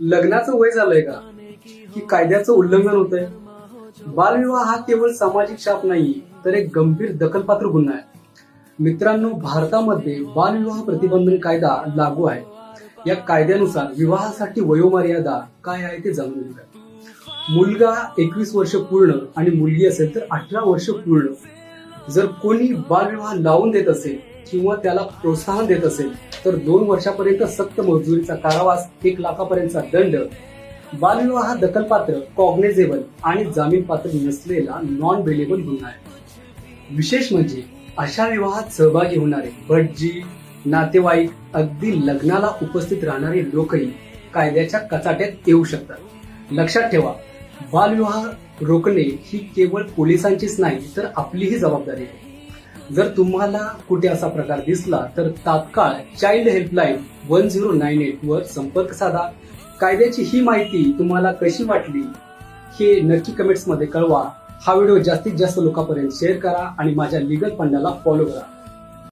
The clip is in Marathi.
लग्नाचं वय झालंय का की कायद्याचं उल्लंघन होतंय? बालविवाह हा केवळ सामाजिक शाप नाही, तर एक गंभीर दखलपात्र गुन्हा आहे. मित्रांनो, भारतामध्ये बालविवाह प्रतिबंधन कायदा लागू आहे. या कायद्यानुसार विवाहासाठी वयोमर्यादा काय आहे ते जाणून घेऊया. मुलगा 21 वर्ष पूर्ण आणि मुलगी असेल तर 18 वर्ष पूर्ण. जर कोणी बालविवाह लावून देत असेल किंवा त्याला प्रोत्साहन देत असेल तर 2 वर्षापर्यंत सक्त मजुरीचा कारावास, 1 लाखापर्यंतचा दंड. बालविवाह दखलपात्र, कॉग्नेझेबल आणि जामीन पात्र नसलेला नॉन बेलेबल गुन्हा आहे. विशेष म्हणजे अशा विवाहात सहभागी होणारे भटजी, नातेवाईक, अगदी लग्नाला उपस्थित राहणारे लोकही कायद्याच्या कचाट्यात येऊ शकतात. लक्षात ठेवा, बालविवाह रोखणे ही केवळ पोलिसांचीच नाही तर आपलीही जबाबदारी आहे. जर तुम्हाला कुठे असा प्रकार दिसला तर तात्काळ चाइल्ड हेल्पलाईन 1098 वर संपर्क साधा. कायद्याची ही माहिती तुम्हाला कशी वाटली हे नक्की कमेंट्स मध्ये कळवा. हा व्हिडिओ जास्तीत जास्त लोकांपर्यंत शेअर करा आणि माझ्या लीगल फंडाला फॉलो करा.